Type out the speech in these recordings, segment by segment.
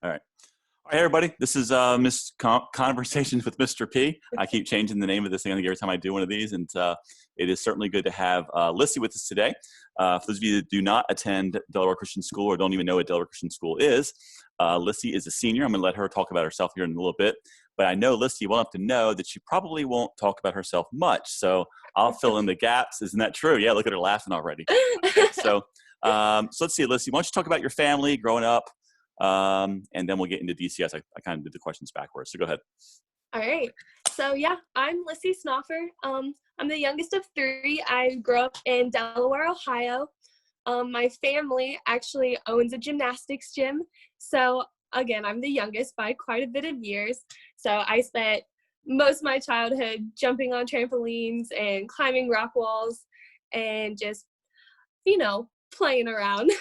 All right. All right, everybody. This is Conversations with Mr. P. I keep changing the name of this thing, I think, every time I do one of these, and it is certainly good to have Lyssi with us today. For those of you that do not attend Delaware Christian School or don't even know what Delaware Christian School is, Lyssi is a senior. I'm going to let her talk about herself here in a little bit, but I know Lyssi well enough to know that she probably won't talk about herself much, so I'll fill in the gaps. Isn't that true? Yeah, look at her laughing already. Okay, so let's see, Lyssi, why don't you talk about your family growing up? And then we'll get into DCS. I kind of did the questions backwards, so go ahead. All right. So yeah, I'm Lyssi Snouffer. I'm the youngest of three. I grew up in Delaware, Ohio. My family actually owns a gymnastics gym. So again, I'm the youngest by quite a bit of years. So I spent most of my childhood jumping on trampolines and climbing rock walls and just, playing around.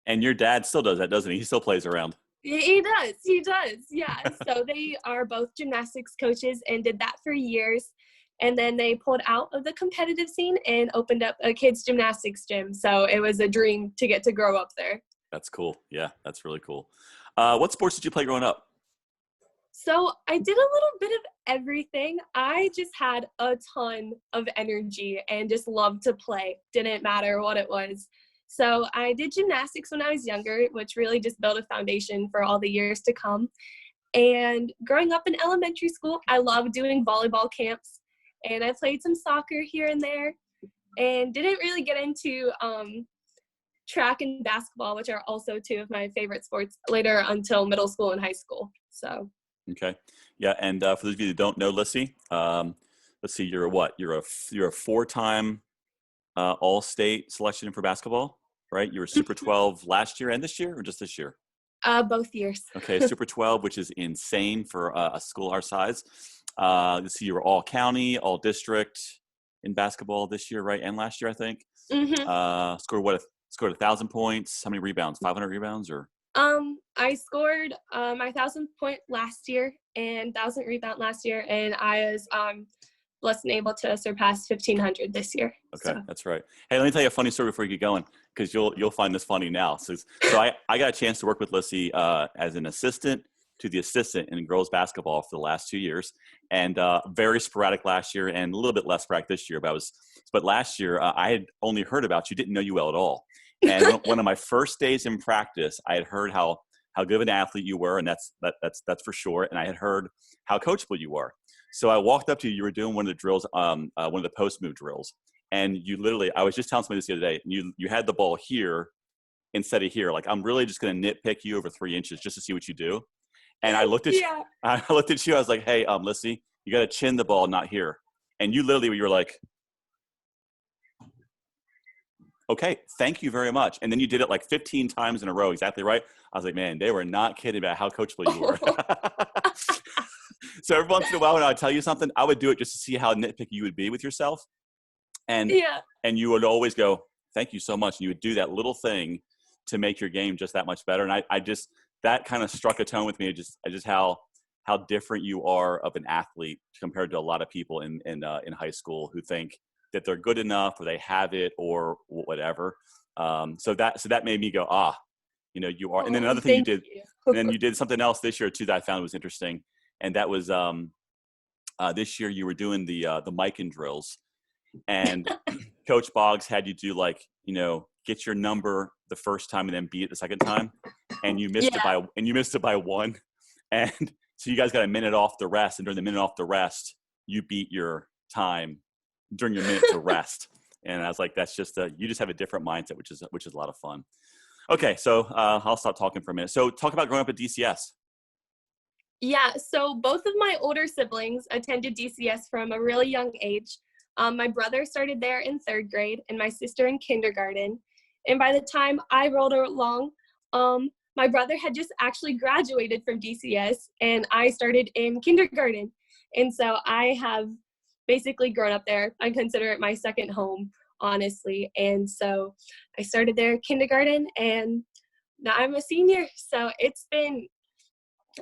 And your dad still does that, doesn't he? He still plays around. He does, yeah. So they are both gymnastics coaches and did that for years. And then they pulled out of the competitive scene and opened up a kids gymnastics gym. So it was a dream to get to grow up there. That's cool. Yeah, that's really cool. What sports did you play growing up? So I did a little bit of everything. I just had a ton of energy and just loved to play. Didn't matter what it was. So I did gymnastics when I was younger, which really just built a foundation for all the years to come. And growing up in elementary school, I loved doing volleyball camps. And I played some soccer here and there and didn't really get into track and basketball, which are also two of my favorite sports, later until middle school and high school. So. Okay. Yeah. And for those of you that don't know Lyssi, let's see, you're a what? You're a four-time all-state selection for basketball, right? You were Super 12 last year and this year, or just this year? Both years. Okay, Super 12, which is insane for a school our size. Let's see, you were all county, all district in basketball this year, right? And last year, I think. Mm-hmm. Scored 1,000 points. How many rebounds? 500 rebounds, or? I scored my 1,000 point last year and 1,000 rebound last year, and I was blessed and able to surpass 1,500 this year. Okay, so. That's right. Hey, let me tell you a funny story before you get going, because you'll find this funny now. So I got a chance to work with Lyssi as an assistant to the assistant in girls basketball for the last 2 years, and very sporadic last year and a little bit less sporadic this year. But last year I had only heard about you, didn't know you well at all. And one of my first days in practice, I had heard how good of an athlete you were, and that's for sure. And I had heard how coachable you were. So I walked up to you. You were doing one of the drills, one of the post move drills, and you literally. I was just telling somebody this the other day. You had the ball here instead of here. Like, I'm really just going to nitpick you over 3 inches just to see what you do. And I looked at you. I looked at you. I was like, "Hey, Lyssi, you got to chin the ball, not here." And you were like, "Okay, thank you very much." And then you did it like 15 times in a row. Exactly right. I was like, man, they were not kidding about how coachable you were. So every once in a while when I would tell you something, I would do it just to see how nitpicky you would be with yourself. And you would always go, "Thank you so much." And you would do that little thing to make your game just that much better. And I just, that kind of struck a tone with me. Just how different you are of an athlete compared to a lot of people in high school who think that they're good enough or they have it or whatever. So that made me go, you are. And then another thing you did, and then you did something else this year too that I found was interesting. And that was this year you were doing the Mikan drills, and Coach Boggs had you do get your number the first time and then beat it the second time, and you missed it by one, and so you guys got a minute off the rest, and during the minute off the rest, you beat your time during your minute to rest. And I was like, that's just you just have a different mindset, which is a lot of fun. Okay, so I'll stop talking for a minute. So talk about growing up at DCS. Yeah, so both of my older siblings attended DCS from a really young age. My brother started there in 3rd grade and my sister in kindergarten. And by the time I rolled along, my brother had just actually graduated from DCS and I started in kindergarten. And so I have basically grown up there. I consider it my second home, honestly. And so I started there kindergarten and now I'm a senior. So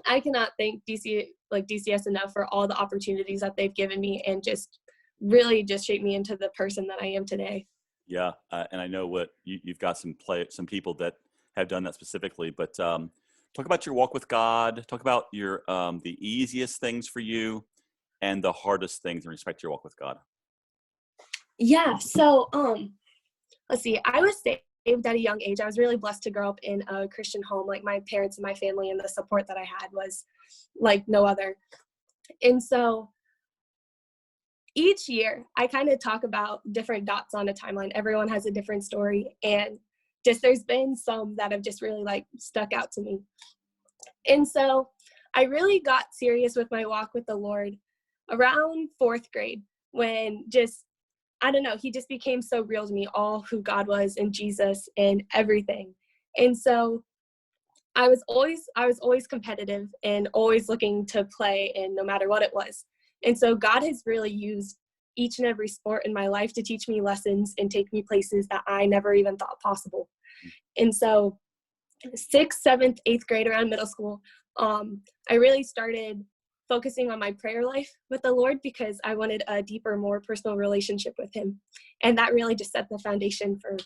I cannot thank DCS enough for all the opportunities that they've given me and just really just shaped me into the person that I am today. Yeah. And I know what you've got some people that have done that specifically, but talk about your walk with God. Talk about your the easiest things for you and the hardest things in respect to your walk with God. Yeah. So, let's see. I was saved at a young age. I was really blessed to grow up in a Christian home. Like my parents and my family, and the support that I had was like no other. And so each year I kind of talk about different dots on a timeline. Everyone has a different story, and just there's been some that have just really like stuck out to me. And so I really got serious with my walk with the Lord around 4th grade, when just, I don't know, he just became so real to me, all who God was and Jesus and everything. And so I was always competitive and always looking to play, and no matter what it was. And so God has really used each and every sport in my life to teach me lessons and take me places that I never even thought possible. And so 6th, 7th, 8th grade, around middle school, I really started focusing on my prayer life with the Lord, because I wanted a deeper, more personal relationship with him. And that really just set the foundation for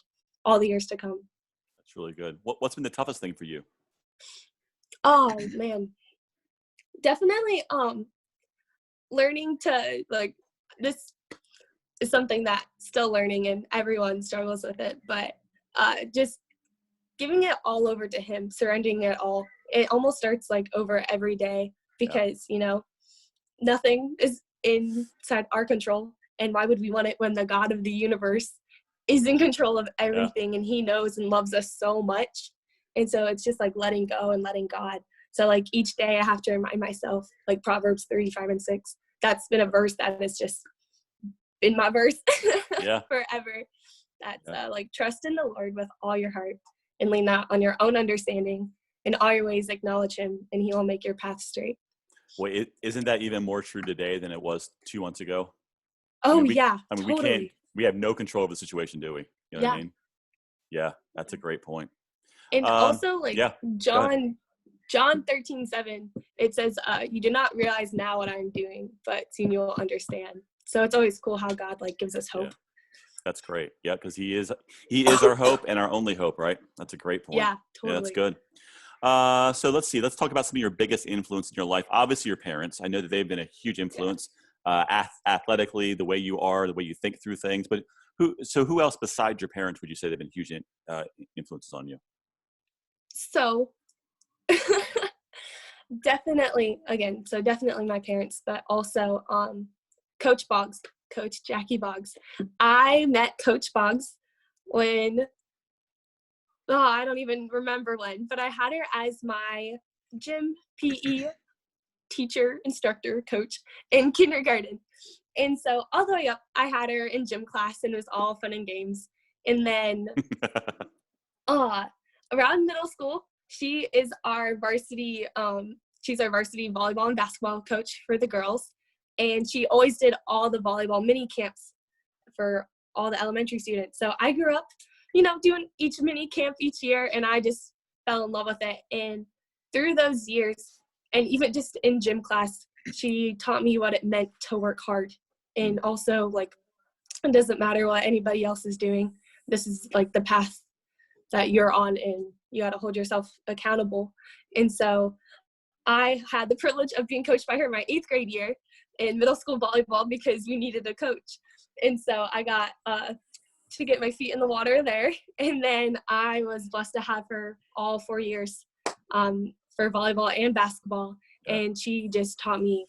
all the years to come. That's really good. What's been the toughest thing for you? Oh man, definitely learning to, like, this is something that still learning and everyone struggles with it, but just giving it all over to him, surrendering it all. It almost starts like over every day, because nothing is inside our control, and why would we want it when the God of the universe is in control of everything, and he knows and loves us so much. And so it's just like letting go and letting God. So like each day I have to remind myself, like Proverbs 3:5-6, that's been a verse that has just been my verse forever. That's like, trust in the Lord with all your heart and lean not on your own understanding. In all your ways acknowledge him, and he will make your path straight. Well, isn't that even more true today than it was 2 months ago? Oh, totally. We have no control over the situation, do we? You know what I mean? Yeah, that's a great point. And also, like, John 13:7, it says, you do not realize now what I'm doing, but soon you will understand. So it's always cool how God like gives us hope. Yeah. That's great. Yeah, because he is our hope and our only hope, right? That's a great point. Yeah, totally. Yeah, that's good. So let's see. Let's talk about some of your biggest influence in your life. Obviously, your parents. I know that they've been a huge influence athletically, the way you are, the way you think through things. But who else besides your parents would you say they've been huge influences on you? So definitely my parents, but also Coach Boggs, Coach Jackie Boggs. I met Coach Boggs when, I don't even remember when, but I had her as my gym PE teacher, instructor, coach in kindergarten. And so all the way up, I had her in gym class, and it was all fun and games. And then around middle school, she is our varsity, she's our varsity volleyball and basketball coach for the girls. And she always did all the volleyball mini camps for all the elementary students. So I grew up, doing each mini camp each year, and I just fell in love with it. And through those years, and even just in gym class, she taught me what it meant to work hard. And also, like, it doesn't matter what anybody else is doing. This is like the path that you're on, and you got to hold yourself accountable. And so I had the privilege of being coached by her my 8th grade year in middle school volleyball, because we needed a coach. And so I got to get my feet in the water there. And then I was blessed to have her all 4 years for volleyball and basketball. And she just taught me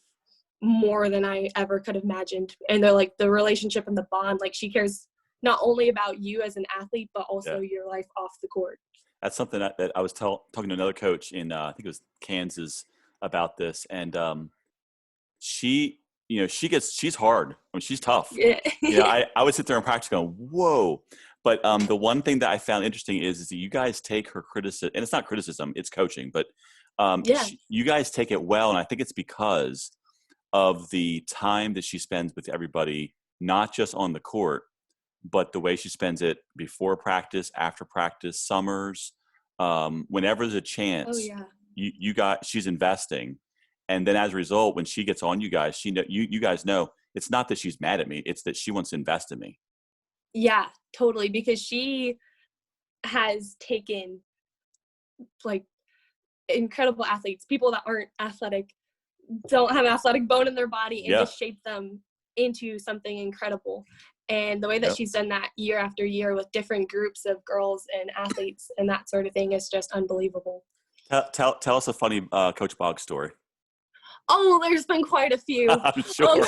more than I ever could have imagined. And they're like the relationship and the bond, like she cares not only about you as an athlete, but also your life off the court. That's something that I was talking to another coach in, I think it was Kansas, about this. And she's hard. I mean, she's tough. I would sit there in practice going, whoa. But the one thing that I found interesting is that you guys take her criticism, and it's not criticism, it's coaching, but you guys take it well. And I think it's because of the time that she spends with everybody, not just on the court, but the way she spends it before practice, after practice, summers, whenever there's a chance, she's investing. And then as a result, when she gets on you guys, you guys know it's not that she's mad at me, it's that she wants to invest in me. Yeah, totally. Because she has taken like incredible athletes, people that aren't athletic, don't have an athletic bone in their body, and just shape them into something incredible. And the way that she's done that year after year with different groups of girls and athletes and that sort of thing is just unbelievable. Tell us a funny Coach Boggs story. Oh, there's been quite a few. I'm sure.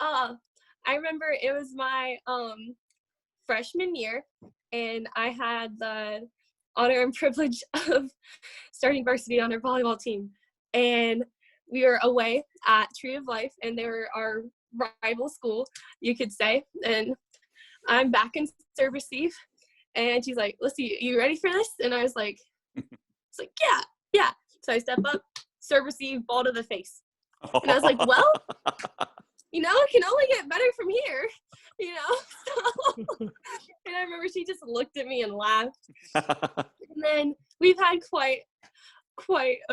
I remember it was my freshman year, and I had the honor and privilege of starting varsity on our volleyball team. And we were away at Tree of Life, and they were our rival school, you could say. And I'm back in serve receive, and she's like, "Lyssi, you ready for this?" And I was like, yeah. So I step up, serve receive, ball to the face. And I was like, well, it can only get better from here, So, and I remember she just looked at me and laughed. And then we've had quite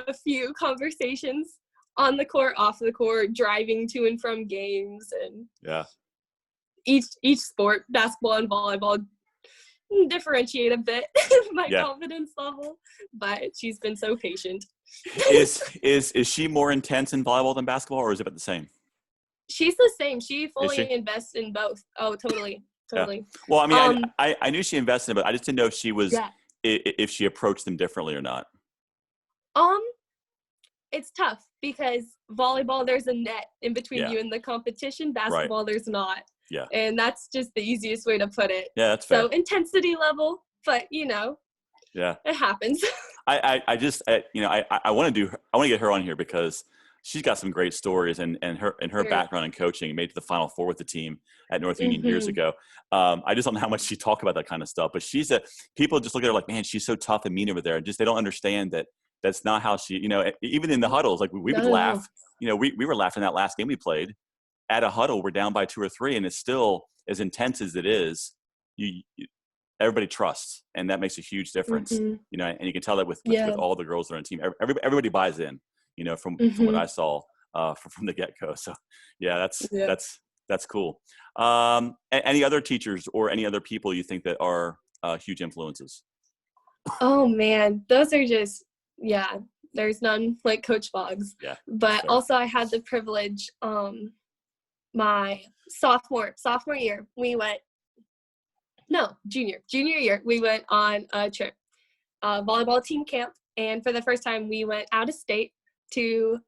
a few conversations on the court, off the court, driving to and from games, and each sport, basketball and volleyball, differentiate a bit my confidence level, but she's been so patient. Is she more intense in volleyball than basketball, or is it about the same? She's the same. She fully invests in both. Oh, totally. Yeah. Well, I mean, I knew she invested in it, but I just didn't know if she was if she approached them differently or not. It's tough because volleyball, there's a net in between you and the competition. Basketball, there's not. Yeah. And that's just the easiest way to put it. Yeah, that's fair. So intensity level, but it happens. I want to get her on here because she's got some great stories, and her background in coaching made to the Final Four with the team at North Union years ago. I just don't know how much she talked about that kind of stuff, but people just look at her like, man, she's so tough and mean over there, and just they don't understand that that's not how she. Even in the huddles, like we would laugh. We were laughing that last game we played. At a huddle, we're down by 2 or 3, and it's still as intense as it is. Everybody trusts, and that makes a huge difference. And you can tell that with all the girls that are on the team. Everybody buys in. From what I saw from the get-go. So, that's cool. Any other teachers or any other people you think that are huge influences? Oh man, those are just there's none like Coach Boggs. Yeah. But also I had the privilege. My sophomore year, junior year, we went on a trip, volleyball team camp, and for the first time we went out of state to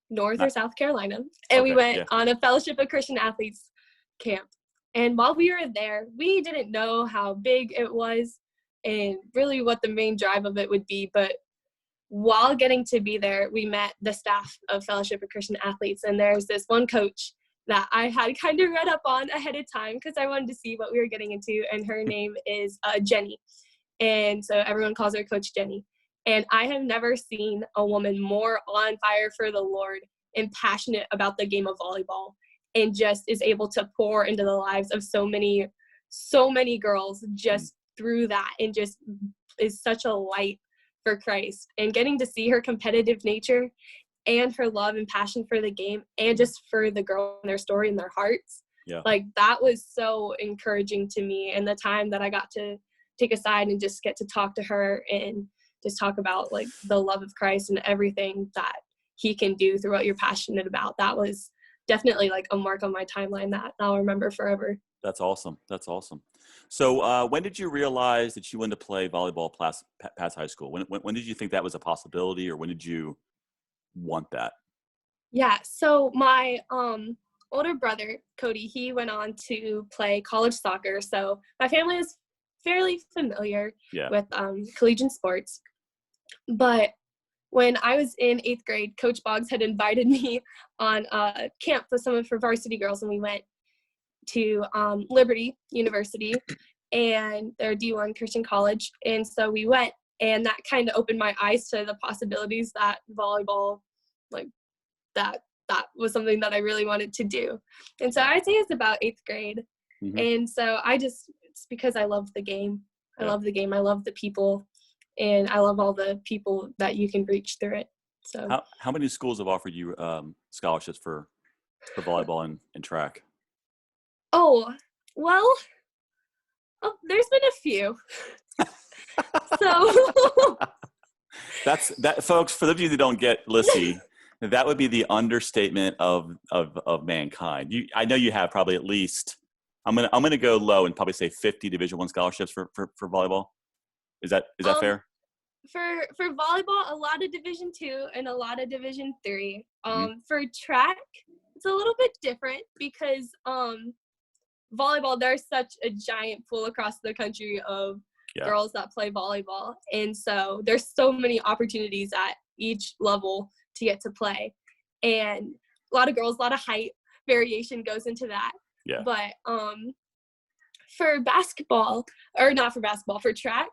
North or South Carolina, and we went on a Fellowship of Christian Athletes camp. And while we were there, we didn't know how big it was and really what the main drive of it would be, but while getting to be there, we met the staff of Fellowship of Christian Athletes, and there's this one coach that I had kind of read up on ahead of time because I wanted to see what we were getting into, and her name is Jenny, and so everyone calls her Coach Jenny. And I have never seen a woman more on fire for the Lord and passionate about the game of volleyball, and just is able to pour into the lives of so many girls just through that, and just is such a light for Christ. And getting to see her competitive nature and her love and passion for the game, and just for the girl and their story and their hearts, like that was so encouraging to me. And the time that I got to take aside and just get to talk to her and just talk about like the love of Christ and everything that he can do through what you're passionate about, that was definitely like a mark on my timeline that I'll remember forever. That's awesome. So when did you realize that you wanted to play volleyball past high school? When did you think that was a possibility, or when did you want that? Yeah, so my older brother, Cody, he went on to play college soccer. So my family is fairly familiar with collegiate sports. But when I was in 8th grade, Coach Boggs had invited me on a camp with some of her varsity girls, and we went to Liberty University and their D1 Christian college. And so we went, and that kind of opened my eyes to the possibilities that volleyball, like that was something that I really wanted to do. And so I'd say it's about 8th grade. And so it's because I love the game. I love the game. I love the people, and I love all the people that you can reach through it. So how many schools have offered you scholarships for volleyball and track? Oh, well, there's been a few. So That's that, folks. For those of you that don't get Lyssi, that would be the understatement of mankind. I know you have probably at least. I'm gonna go low and probably say 50 Division I scholarships for volleyball. Is that fair? For volleyball, a lot of Division II and a lot of Division III. Mm-hmm. For track, it's a little bit different because volleyball, there's such a giant pool across the country of girls that play volleyball, and so there's so many opportunities at each level to get to play, and a lot of girls, a lot of height variation goes into that. Yeah. But for basketball, or not for basketball, for track,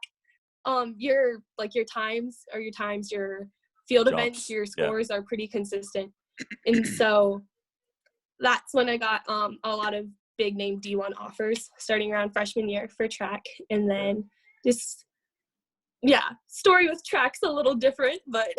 your times, your field events, your scores are pretty consistent. And so that's when I got a lot of big name D1 offers starting around freshman year for track. And then just, story with track's a little different, but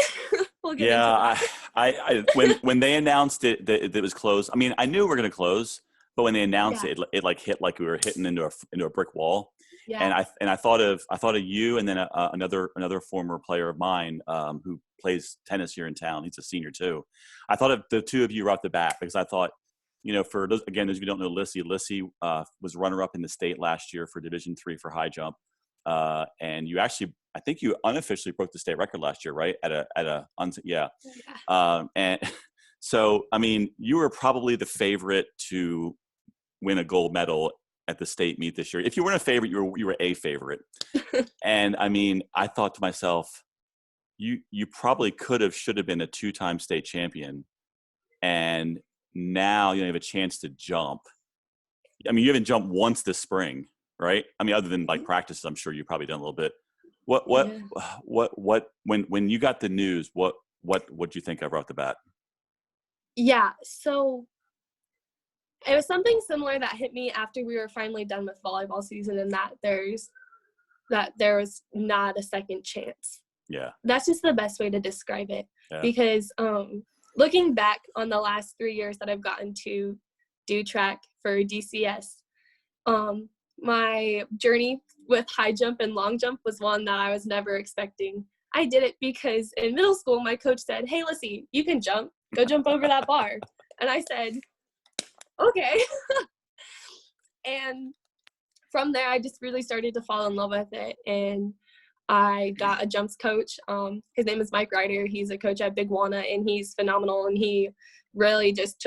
we'll get into that. I when they announced it that it was closed, I mean, I knew we were going to close, but when they announced it like hit like we were hitting into a brick wall. Yeah. And I thought of you, and then another former player of mine who plays tennis here in town. He's a senior too. I thought of the two of you right off the bat because I thought, for those, again, as you don't know, Lyssi was runner-up in the state last year for Division III for high jump, and you actually, I think you unofficially broke the state record last year, right? And so, I mean, you were probably the favorite to win a gold medal at the state meet this year. If you weren't a favorite, you were a favorite. And I mean, I thought to myself, you probably should have been a 2-time state champion, and now you don't have a chance to jump. I mean, you haven't jumped once this spring, right? I mean, other than like practices, I'm sure you've probably done a little bit. When you got the news, what did you think of right off the bat? Yeah, so it was something similar that hit me after we were finally done with volleyball season, and that there was not a second chance. Yeah. That's just the best way to describe it. Yeah. Because looking back on the last 3 years that I've gotten to do track for DCS, my journey with high jump and long jump was one that I was never expecting. I did it because in middle school, my coach said, "Hey, Lyssi, you can jump. Go jump over that bar." And I said, okay. And from there, I just really started to fall in love with it. And I got a jumps coach. His name is Mike Ryder. He's a coach at Big Wana, and he's phenomenal. And he really just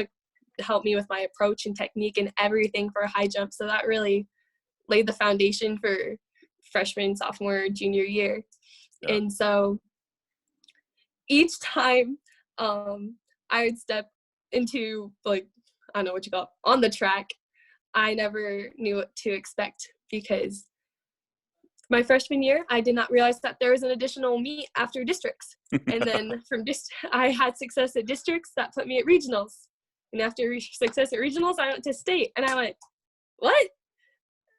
helped me with my approach and technique and everything for high jump. So that really laid the foundation for freshman, sophomore, junior year. Yeah. And so each time I would step into, like, I don't know what you call it, on the track, I never knew what to expect, because my freshman year, I did not realize that there was an additional meet after districts. And then I had success at districts that put me at regionals. And after success at regionals, I went to state. And I went, what?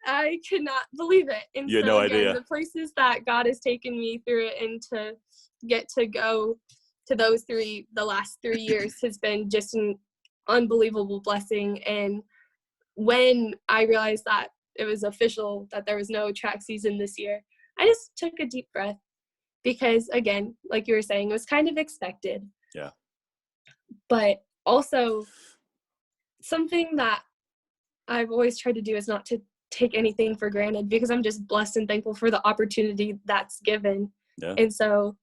I could not believe it. And you had no idea. The places that God has taken me through it, and to get to go to those the last 3 years has been just an unbelievable blessing. And when I realized that it was official that there was no track season this year, I just took a deep breath, because again, like you were saying, it was kind of expected. Yeah. But also, something that I've always tried to do is not to take anything for granted, because I'm just blessed and thankful for the opportunity that's given. Yeah. And so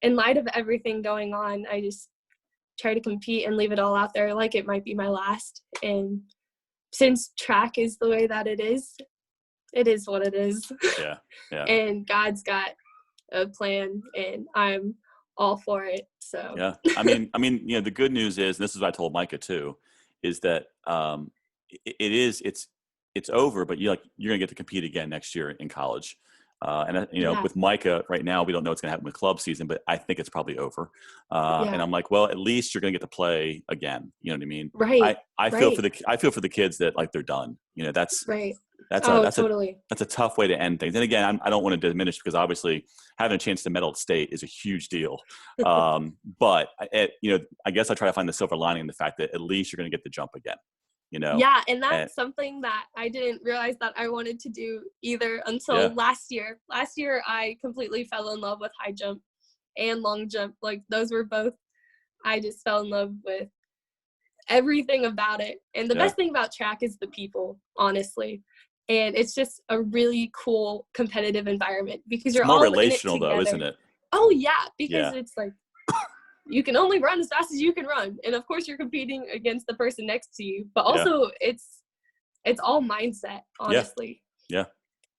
in light of everything going on, I just try to compete and leave it all out there like it might be my last. And since track is the way that it is what it is. Yeah. Yeah. And God's got a plan, and I'm all for it. So yeah. I mean, the good news is, and this is what I told Micah too, is that it's over, but you're gonna get to compete again next year in college. With Micah right now, we don't know what's going to happen with club season, but I think it's probably over. And I'm like, well, at least you're going to get to play again. You know what I mean? Right. I feel for the kids that, like, they're done. That's right. That's totally. That's a tough way to end things. And again, I don't want to diminish, because obviously having a chance to medal at state is a huge deal. But I guess I try to find the silver lining in the fact that at least you're going to get the jump again. Yeah, and that's something that I didn't realize that I wanted to do either until last year. Last year, I completely fell in love with high jump and long jump. Like, those were both, I just fell in love with everything about it. And the best thing about track is the people, honestly. And it's just a really cool competitive environment because you're all in it together. Though, isn't it? Oh, yeah, because it's like, you can only run as fast as you can run. And of course you're competing against the person next to you, but also it's all mindset, honestly. Yeah,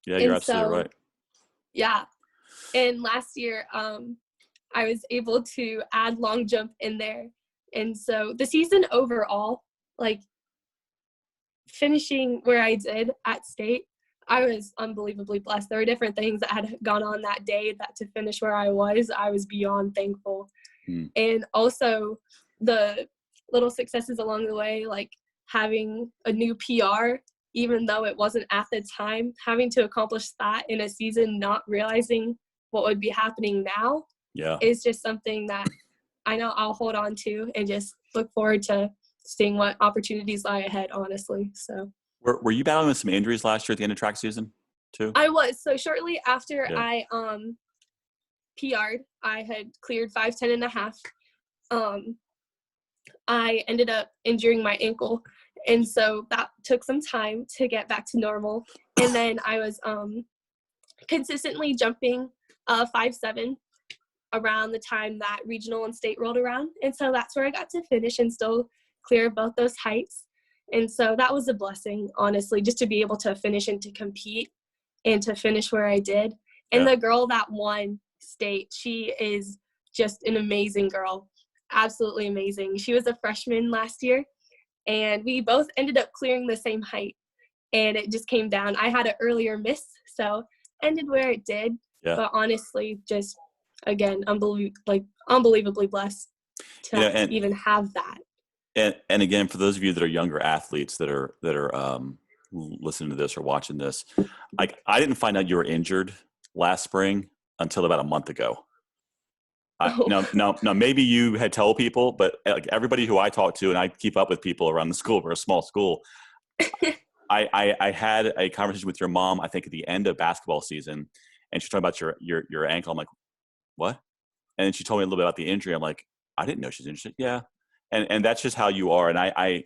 you're absolutely right. Yeah. And last year, I was able to add long jump in there. And so the season overall, like finishing where I did at state, I was unbelievably blessed. There were different things that had gone on that day that to finish where I was beyond thankful. And also the little successes along the way, like having a new PR, even though it wasn't at the time, having to accomplish that in a season, not realizing what would be happening now is just something that I know I'll hold on to and just look forward to seeing what opportunities lie ahead, honestly. So were you battling with some injuries last year at the end of track season too? I was. So shortly after I PR'd, I had cleared 5:10 and a half. I ended up injuring my ankle, and so that took some time to get back to normal. And then I was consistently jumping 5.7 around the time that regional and state rolled around, and so that's where I got to finish and still clear both those heights. And so that was a blessing, honestly, just to be able to finish and to compete and to finish where I did. And the girl that won state, she is just an amazing girl, absolutely amazing. She was a freshman last year, and we both ended up clearing the same height, and it just came down. I had an earlier miss, so ended where it did. But honestly, just again, unbelievably blessed to even have that. And again, for those of you that are younger athletes that are listening to this or watching this, I didn't find out you were injured last spring until about a month ago. Now, maybe you had told people, but like everybody who I talk to, and I keep up with people around the school, we're a small school. I had a conversation with your mom, I think at the end of basketball season, and she's talking about your ankle. I'm like, what? And then she told me a little bit about the injury. I'm like, I didn't know she's injured. Yeah. And that's just how you are. And I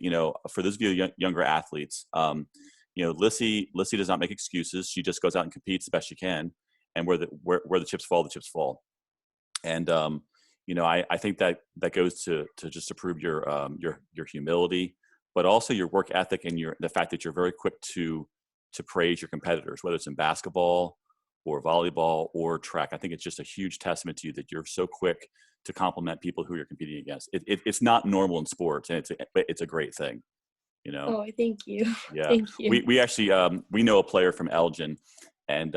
for those of you younger athletes, Lyssi does not make excuses. She just goes out and competes the best she can. And where the chips fall, the chips fall. And, I think that goes to just to prove your humility, but also your work ethic and the fact that you're very quick to praise your competitors, whether it's in basketball or volleyball or track. I think it's just a huge testament to you that you're so quick to compliment people who you're competing against. It's not normal in sports, and it's a great thing, Oh, thank you. Yeah. Thank you. We actually, we know a player from Elgin, and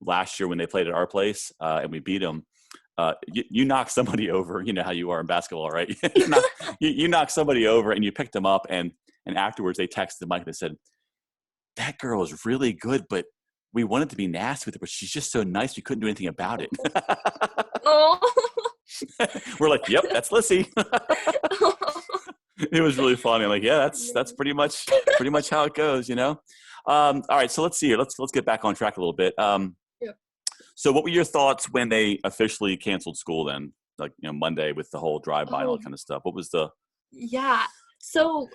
last year when they played at our place and we beat them, you knock somebody over. You know how you are in basketball, right? you knock somebody over and you picked them up, and afterwards they texted Mike and said, that girl is really good, but we wanted to be nasty with her, but she's just so nice we couldn't do anything about it. Oh. We're like, yep, that's Lyssi. It was really funny. I'm like, yeah, that's pretty much how it goes, All right, so let's see here. Let's get back on track a little bit. So what were your thoughts when they officially canceled school then? Like, Monday with the whole drive-by and all that kind of stuff. What was the... Yeah. So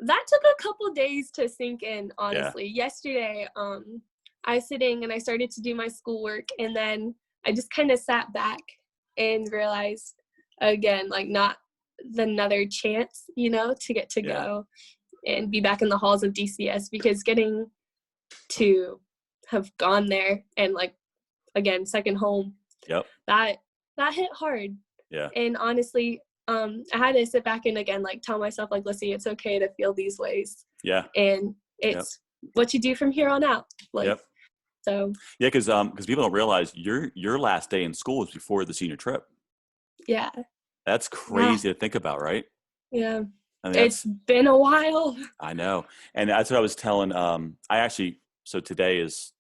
that took a couple days to sink in, honestly. Yesterday, I was sitting and I started to do my schoolwork, and then I just kind of sat back and realized, again, like not another chance, to get to go and be back in the halls of DCS, because getting to have gone there and like, again, second home, that hit hard. Yeah. And honestly, I had to sit back and again, like tell myself like, Lyssi, it's okay to feel these ways. Yeah. And it's what you do from here on out. Like, so. Yeah. Cause people don't realize your last day in school was before the senior trip. Yeah. That's crazy to think about, right? Yeah. I mean, it's been a while. I know. And that's what I was telling, so today is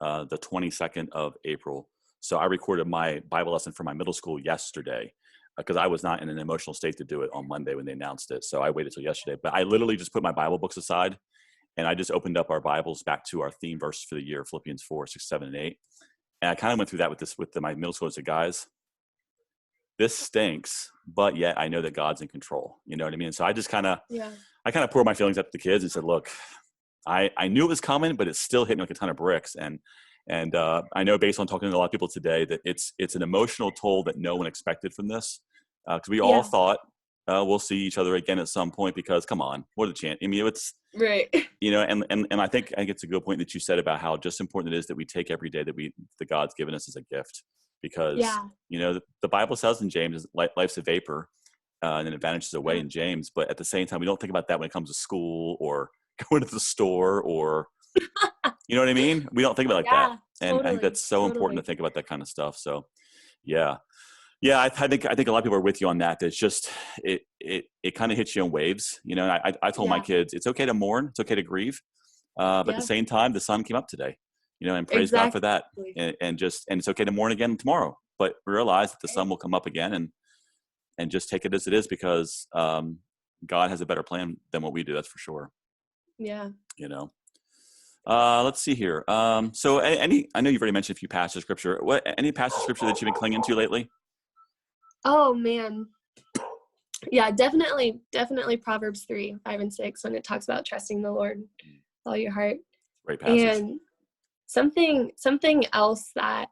the 22nd of April. So I recorded my Bible lesson for my middle school yesterday. because I was not in an emotional state to do it on Monday when they announced it. So I waited till yesterday, but I literally just put my Bible books aside and I just opened up our Bibles back to our theme verse for the year, Philippians 4, 6, 7, and 8. And I kind of went through that with my middle schoolers. I said, guys, this stinks, but yet I know that God's in control. You know what I mean? So I just kind of, I kind of poured my feelings up to the kids and said, look, I knew it was coming, but it still hit me like a ton of bricks. And I know based on talking to a lot of people today that it's an emotional toll that no one expected from this. Because we all thought we'll see each other again at some point, because come on, what a chance. I mean, it's right. You know, and I think it's a good point that you said about how just important it is that we take every day that God's given us as a gift, because you know, the Bible says in James, life's a vapor, and it vanishes away in James. But at the same time, we don't think about that when it comes to school or going to the store, or you know what I mean? We don't think about it like that. And I think that's so important to think about that kind of stuff. So yeah. I think a lot of people are with you on that. It's just, it kind of hits you in waves. You know, I told my kids, it's okay to mourn. It's okay to grieve. But at the same time, the sun came up today, you know, and praise God for that. And it's okay to mourn again tomorrow, but realize that the sun will come up again, and just take it as it is, because God has a better plan than what we do. That's for sure. Yeah. You know, let's see here. So I know you've already mentioned a few passages of scripture. Any passage of scripture that you've been clinging to lately? Oh man. Yeah, definitely Proverbs 3, 5, and 6, when it talks about trusting the Lord with all your heart. Great passage. And something else that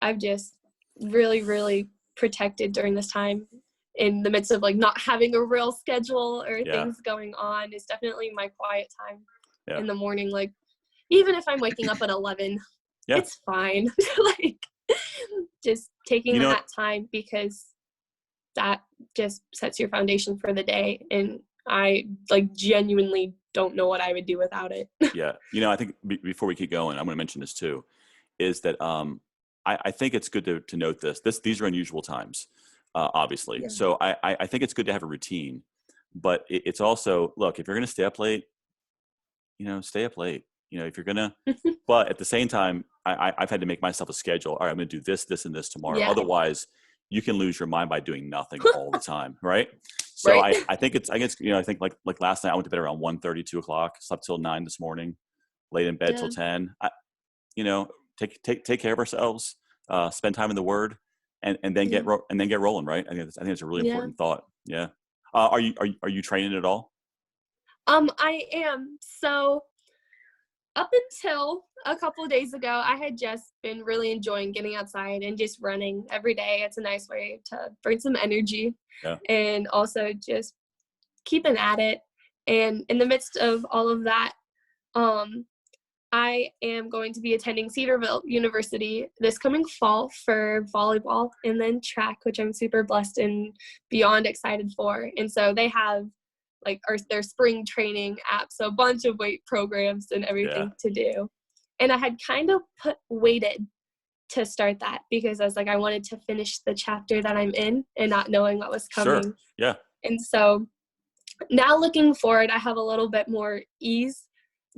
I've just really, really protected during this time, in the midst of like not having a real schedule or things going on, is definitely my quiet time in the morning. Like, even if I'm waking up at 11, it's fine. Like, just taking that time, because that just sets your foundation for the day. And I like genuinely don't know what I would do without it. Yeah. You know, I think before we keep going, I'm going to mention this too, is that I think it's good to note these are unusual times, obviously. Yeah. So I think it's good to have a routine, but it's also, look, if you're going to stay up late, you know, stay up late. You know, if you're going to, but at the same time, I've had to make myself a schedule. All right, I'm going to do this, this, and this tomorrow. Yeah. Otherwise, you can lose your mind by doing nothing all the time, right? So right. I think you know, I think like last night I went to bed around 1:30, 2 o'clock, slept till 9 this morning, laid in bed till 10. You know, take care of ourselves, spend time in the Word, and then get rolling, right? I think it's a really important thought. Yeah. Are you training at all? I am. So up until a couple of days ago, I had just been really enjoying getting outside and just running every day. It's a nice way to burn some energy and also just keeping at it. And in the midst of all of that, I am going to be attending Cedarville University this coming fall for volleyball and then track, which I'm super blessed and beyond excited for. And so they have like their spring training app, so a bunch of weight programs and everything to do. And I had kind of waited to start that, because I was like, I wanted to finish the chapter that I'm in and not knowing what was coming. Sure. Yeah. And so now looking forward, I have a little bit more ease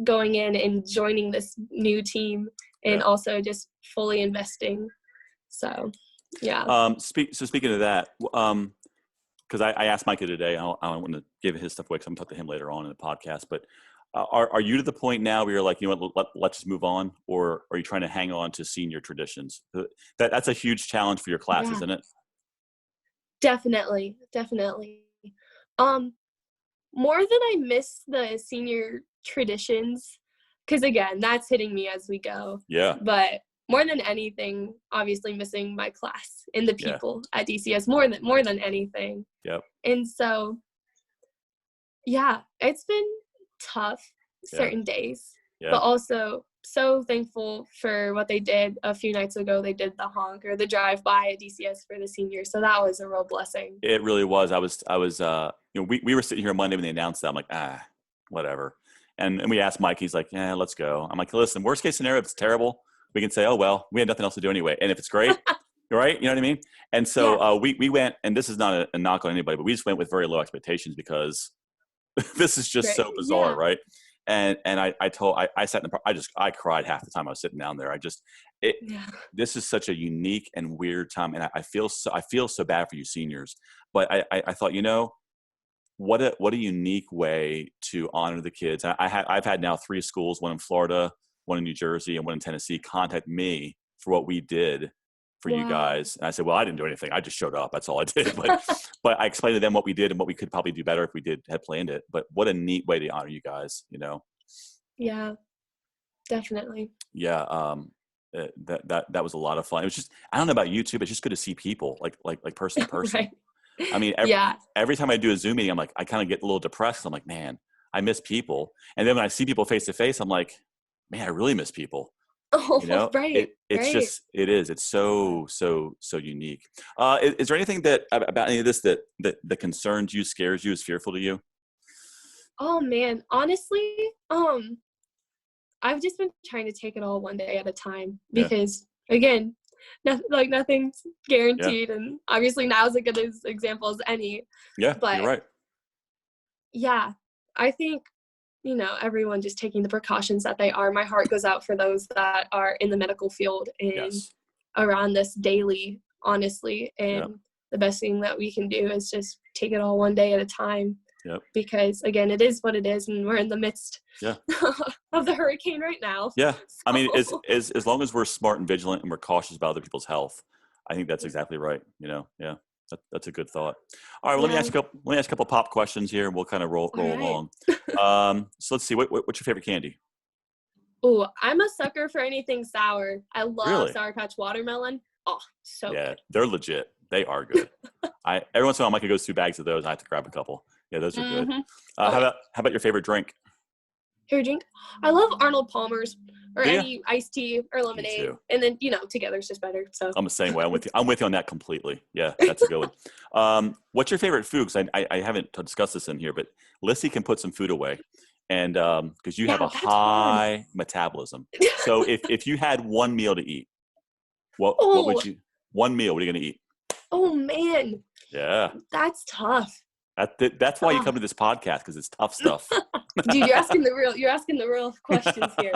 going in and joining this new team, and also just fully investing. So, yeah. Speaking of that, because I asked Micah today, I don't want to give his stuff away because I'm going to talk to him later on in the podcast, but are you to the point now where you're like, you know what, let's just move on? Or are you trying to hang on to senior traditions? That's a huge challenge for your class, isn't it? Definitely. More than I miss the senior traditions, because again, that's hitting me as we go. Yeah. But more than anything, obviously missing my class and the people at DCS more than anything. Yep. And so, it's been tough certain days, but also so thankful for what they did a few nights ago. They did the honk or the drive by at DCS for the seniors. So that was a real blessing. It really was. I was, you know, we were sitting here Monday when they announced that. I'm like, whatever. And we asked Mike, he's like, yeah, let's go. I'm like, listen, worst case scenario, if it's terrible, we can say, oh, well, we had nothing else to do anyway. And if it's great, right? You know what I mean? And so we went, and this is not a knock on anybody, but we just went with very low expectations, because this is just so bizarre, right? And I sat in I cried half the time I was sitting down there. This is such a unique and weird time. And I feel so bad for you seniors, but I thought, what a unique way to honor the kids. I've had now 3 schools, one in Florida, one in New Jersey, and one in Tennessee, contact me for what we did for you guys. And I said, well, I didn't do anything. I just showed up. That's all I did. But I explained to them what we did and what we could probably do better if we had planned it. But what a neat way to honor you guys, Yeah, definitely. Yeah. That was a lot of fun. It was just, I don't know about you too, but it's just good to see people like person to person. Right. I mean, every time I do a Zoom meeting, I'm like, I kind of get a little depressed. I'm like, man, I miss people. And then when I see people face to face, I'm like, man, I really miss people. Oh, right. It's so unique. Is there anything about any of this that concerns you, scares you, is fearful to you? Oh man, honestly, I've just been trying to take it all one day at a time because again, nothing's guaranteed, and obviously now is a good example as any. Yeah, but you're right. Yeah, I think everyone just taking the precautions that they are. My heart goes out for those that are in the medical field and around this daily, honestly. And the best thing that we can do is just take it all one day at a time. Yep. Because again, it is what it is, and we're in the midst of the hurricane right now. Yeah, so. I mean, as long as we're smart and vigilant and we're cautious about other people's health, I think that's exactly right. Yeah, that's a good thought. All right, well, let me ask a couple pop questions here, and we'll kind of roll along. So let's see, what's your favorite candy? Oh, I'm a sucker for anything sour. I love Sour Patch Watermelon. Oh, so good. They're legit. They are good. Every once in a while, Micah goes through bags of those. I have to grab a couple. Yeah, those are good. How about your favorite drink? Favorite drink? I love Arnold Palmer's or any iced tea or lemonade. And then, together it's just better. So I'm the same way. I'm with you on that completely. Yeah, that's a good one. What's your favorite food? Because I haven't discussed this in here, but Lyssi can put some food away. And because you have a high metabolism. So if you had one meal to eat, what would you, one meal, what are you going to eat? Oh, man. Yeah. That's tough. That's why you come to this podcast, because it's tough stuff. Dude, you're asking the real questions here.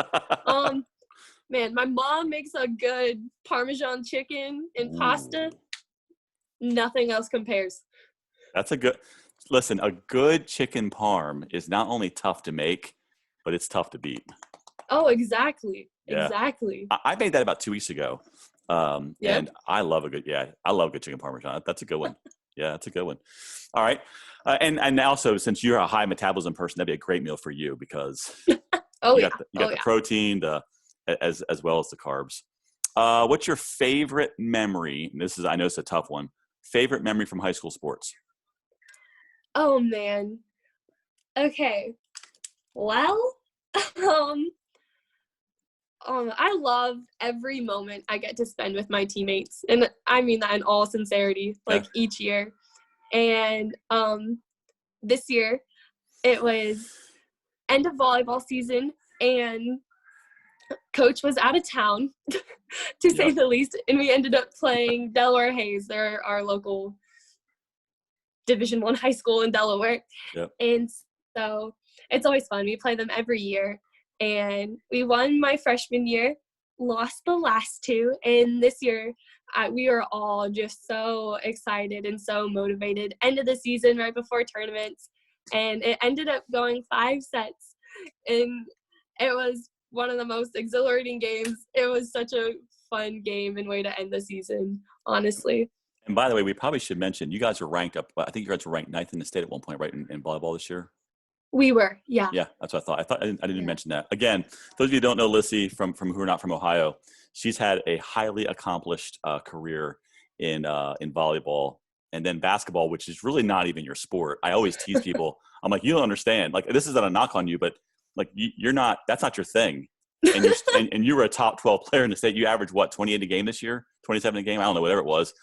Man, my mom makes a good Parmesan chicken and pasta. Nothing else compares. That's a good chicken parm is not only tough to make, but it's tough to beat. Oh, exactly. Yeah. Exactly. I made that about 2 weeks ago. And I love good chicken parmesan. That's a good one. Yeah, that's a good one. All right. And also, since you're a high metabolism person, that'd be a great meal for you because you got the protein, as well as the carbs. What's your favorite memory? And I know it's a tough one. Favorite memory from high school sports? Oh man. Okay. Well, I love every moment I get to spend with my teammates. And I mean that in all sincerity, each year. And this year it was end of volleyball season and coach was out of town to say the least. And we ended up playing Delaware Hayes. They're our local Division I high school in Delaware. Yep. And so it's always fun. We play them every year. And we won my freshman year, lost the last 2. And this year, we were all just so excited and so motivated. End of the season, right before tournaments. And it ended up going 5 sets. And it was one of the most exhilarating games. It was such a fun game and way to end the season, honestly. And by the way, we probably should mention, you guys were ranked up. I think you guys were ranked 9th in the state at one point, right, in volleyball this year? We were, yeah. Yeah, that's what I thought. I didn't mention that. Again, those of you who don't know Lyssi from who are not from Ohio, she's had a highly accomplished career in volleyball and then basketball, which is really not even your sport. I always tease people. I'm like, you don't understand. Like, this isn't a knock on you, but like you're not. That's not your thing. And and you were a top 12 player in the state. You averaged what, 28 a game this year, 27 a game. I don't know, whatever it was.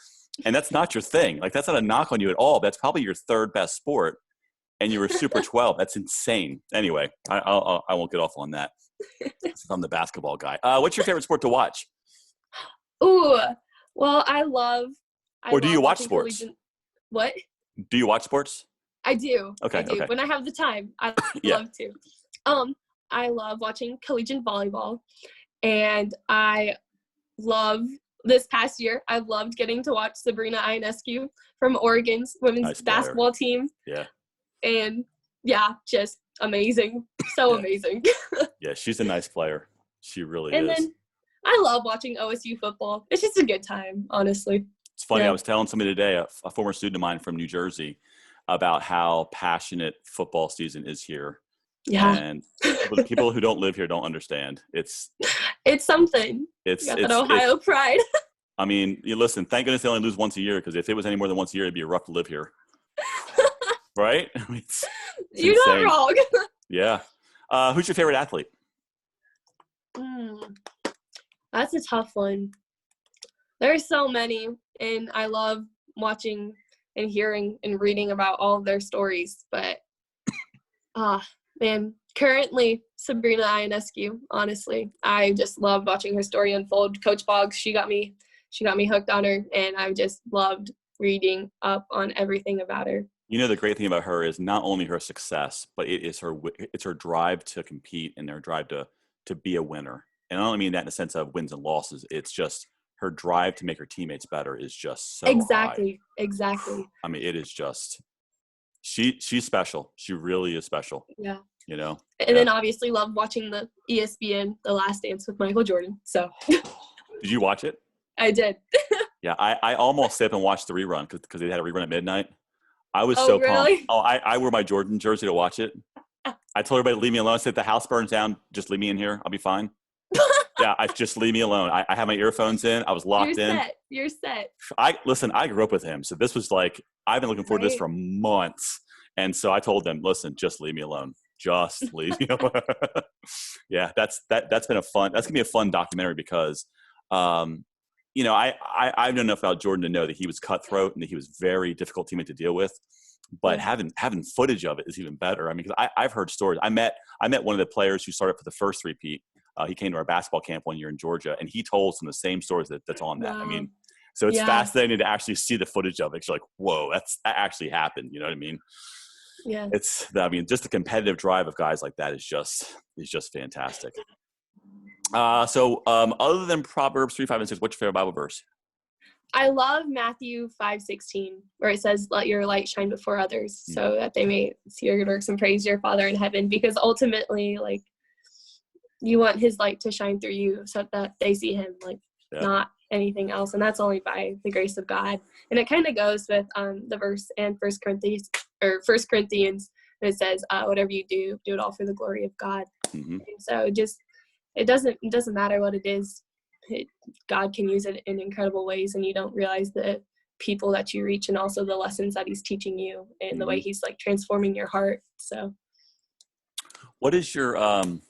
And that's not your thing. Like, that's not a knock on you at all. That's probably your 3rd best sport. And you were Super 12. That's insane. Anyway, I won't get off on that. I'm the basketball guy. What's your favorite sport to watch? Ooh, well, I love do you watch sports? What? Do you watch sports? I do. Okay. I do. Okay. When I have the time, I love to. I love watching collegiate volleyball, and this past year, I've loved getting to watch Sabrina Ionescu from Oregon's women's basketball team. Yeah. And yeah, just amazing. So amazing. Yeah, she's a nice player. She really is. And then I love watching OSU football. It's just a good time, honestly. It's funny. I was telling somebody today, a former student of mine from New Jersey, about how passionate football season is here. Yeah. And people who don't live here don't understand. It's something. It's got that Ohio pride. I mean, you listen, thank goodness they only lose once a year, because if it was any more than once a year, it'd be rough to live here. Right? I mean, it's You're insane. not wrong. Yeah. Who's your favorite athlete? That's a tough one. There's so many, and I love watching and hearing and reading about all of their stories. But, man, currently Sabrina Ionescu, honestly. I just loved watching her story unfold. Coach Boggs, she got me hooked on her, and I've just loved reading up on everything about her. You know, the great thing about her is not only her success, but it's her drive to compete and her drive to be a winner. And I don't mean that in the sense of wins and losses. It's just her drive to make her teammates better is just so high. Exactly. I mean, it is just she's special. She really is special. Yeah. You know. And then obviously love watching the ESPN The Last Dance with Michael Jordan. So. Did you watch it? I did. Yeah, I almost stayed up and watched the rerun because they had a rerun at midnight. I was so really? pumped. Oh, I wore my Jordan jersey to watch it. I told everybody to leave me alone. I said, if the house burns down, just leave me in here. I'll be fine. Yeah, just leave me alone. I had my earphones in. I was locked in. You're set. Listen, I grew up with him. So this was like, I've been looking forward to this for months. And so I told them, listen, just leave me alone. Just leave me alone. Yeah, that's going to be a fun documentary because, you know, I know enough about Jordan to know that he was cutthroat and that he was very difficult teammate to deal with. But having footage of it is even better. I mean, because I've heard stories. I met one of the players who started for the first three-peat. He came to our basketball camp one year in Georgia, and he told some of the same stories that's on that. Wow. I mean, so it's fascinating to actually see the footage of it. You're like, whoa, that actually happened. You know what I mean? Yeah. Just the competitive drive of guys like that is just fantastic. So other than Proverbs 3, 5, and 6, what's your favorite Bible verse? I love Matthew 5:16, where it says, let your light shine before others so that they may see your good works and praise your Father in heaven. Because ultimately, like, you want his light to shine through you so that they see him, like, not anything else. And that's only by the grace of God. And it kind of goes with the verse in 1 Corinthians, and it says, whatever you do it all for the glory of God. Mm-hmm. And so it doesn't matter what it is. God can use it in incredible ways, and you don't realize the people that you reach and also the lessons that he's teaching you and the way he's like transforming your heart. So what is your and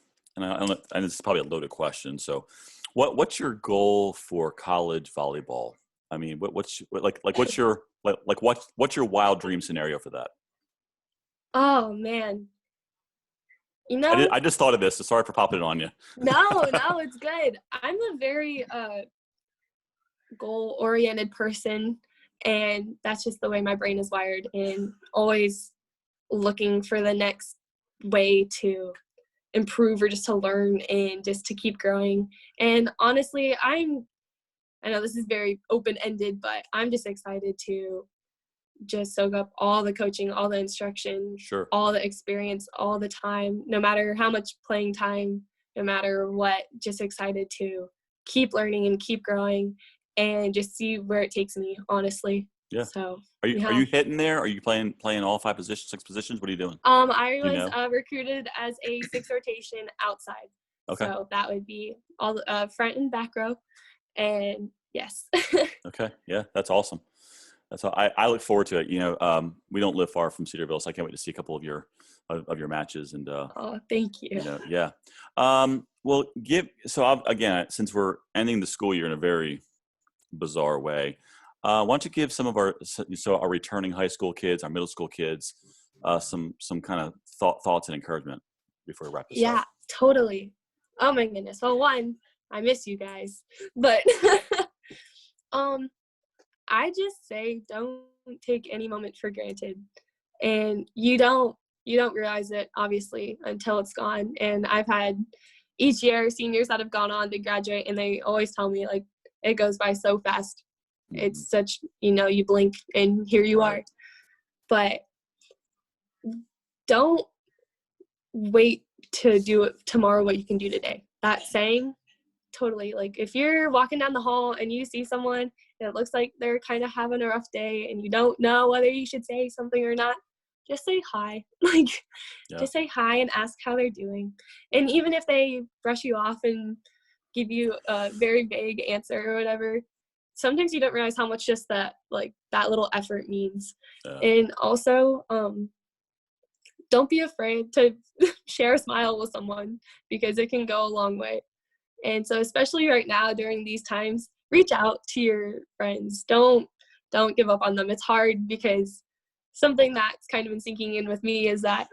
this is probably a loaded question, so what's your goal for college volleyball? I mean, what's your wild dream scenario for that? Oh man, you know, I just thought of this, so sorry for popping it on you. No, it's good. I'm a very goal-oriented person, and that's just the way my brain is wired, and always looking for the next way to improve or just to learn and just to keep growing. And honestly, I know this is very open-ended, but I'm just excited to just soak up all the coaching, all the instruction, all the experience, all the time, no matter how much playing time, no matter what, just excited to keep learning and keep growing and just see where it takes me, honestly. Yeah. So are you hitting there? Are you playing all 5 positions, 6 positions? What are you doing? I was recruited as a 6 rotation outside. Okay. So that would be all front and back row. And yes. Okay. Yeah, that's awesome. That's all. I look forward to it. You know, we don't live far from Cedarville, so I can't wait to see a couple of your matches. And oh, thank you. You know, yeah. Well, again, since we're ending the school year in a very bizarre way, why don't you give some of our returning high school kids, our middle school kids, some kind of thoughts and encouragement before we wrap this up? Yeah, totally. Oh my goodness. Well, one, I miss you guys, but I just say don't take any moment for granted, and you don't you don't realize it, obviously, until it's gone. And I've had each year seniors that have gone on to graduate, and they always tell me, like, it goes by so fast. It's such, you blink and here you are. But don't wait to do it tomorrow what you can do today. That saying, totally. Like, if you're walking down the hall and you see someone and it looks like they're kind of having a rough day and you don't know whether you should say something or not, just say hi. Like, just say hi and ask how they're doing. And even if they brush you off and give you a very vague answer or whatever, sometimes you don't realize how much just that little effort means. And also, don't be afraid to share a smile with someone, because it can go a long way. And so, especially right now during these times, reach out to your friends. Don't give up on them. It's hard, because something that's kind of been sinking in with me is that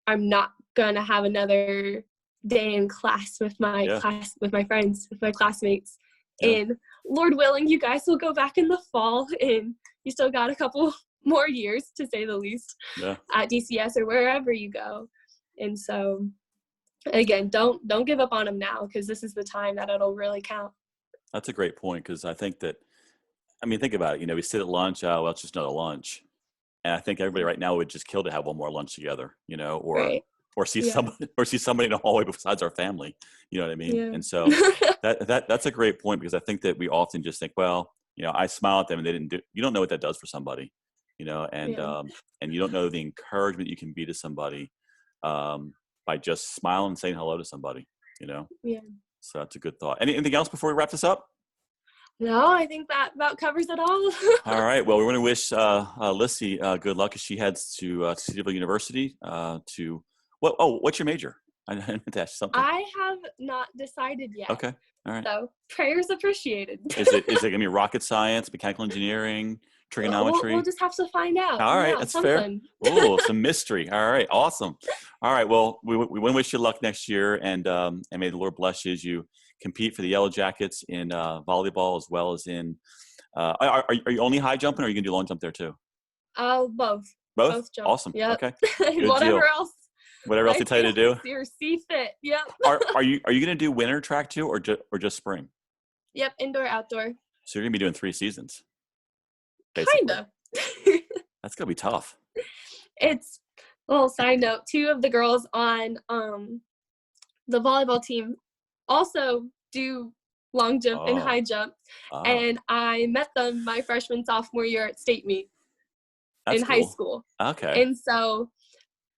I'm not gonna have another day in class with my friends, with my classmates. And Lord willing, you guys will go back in the fall, and you still got a couple more years, to say the least, at DCS or wherever you go. And so, again, don't give up on them now, because this is the time that it'll really count. That's a great point, because I think that, think about it. We sit at lunch. Well, it's just another lunch, and I think everybody right now would just kill to have one more lunch together. Or see somebody in the hallway besides our family. You know what I mean? And so that's a great point, because I think that we often just think, well, I smile at them and they didn't do. You don't know what that does for somebody, and you don't know the encouragement you can be to somebody by just smiling and saying hello to somebody. So that's a good thought. Anything else before we wrap this up? No, I think that about covers it all. All right. Well, we want to wish Lyssi good luck as she heads to Cedarville University what's your major? I meant to ask something. I have not decided yet. Okay. All right. So prayers appreciated. Is it going to be rocket science, mechanical engineering, trigonometry? We'll just have to find out. All right. That's something. Fair. Oh, some mystery. All right. Awesome. All right. Well, we want to wish you luck next year, and may the Lord bless you as you compete for the Yellow Jackets in volleyball, as well as in are you only high jumping, or are you going to do long jump there too? Both. Both jump. Awesome. Yep. Okay. Whatever else they tell you to do. Your see fit. Yep. Are you going to do winter track too, or just spring? Yep, indoor, outdoor. So you're going to be doing 3 seasons. Kind of. That's going to be tough. It's a little side note. 2 of the girls on the volleyball team also do long jump and high jump. And I met them my freshman, sophomore year at state meet in high school. Okay. And so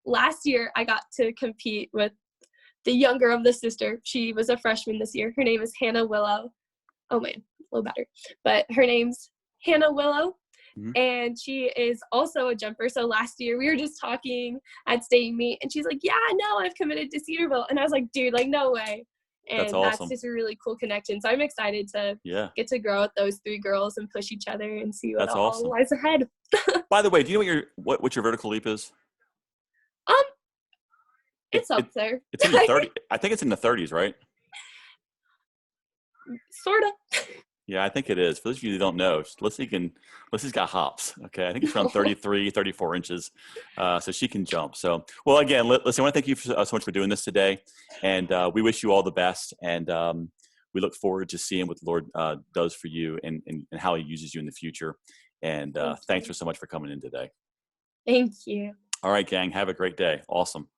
last year I got to compete with the younger of the sister. She was a freshman this year. Her name is Hannah Willow. Oh man, a little better. But her name's Hannah Willow. Mm-hmm. And she is also a jumper. So last year we were just talking at state meet, and she's like, yeah, no, I've committed to Cedarville. And I was like, dude, no way. And that's awesome. That's just a really cool connection. So I'm excited to get to grow with those 3 girls and push each other and see what all lies ahead. By the way, do you know what your vertical leap is? It's up there. It's in the 30s. I think it's in the 30s, right? Sort of. Yeah, I think it is. For those of you who don't know, Lyssi's got hops. Okay, I think it's around 33, 34 inches. So she can jump. So, well, again, Lyssi, I want to thank you so much for doing this today. And we wish you all the best. And we look forward to seeing what the Lord does for you and how he uses you in the future. And thanks so much for coming in today. Thank you. All right, gang. Have a great day. Awesome.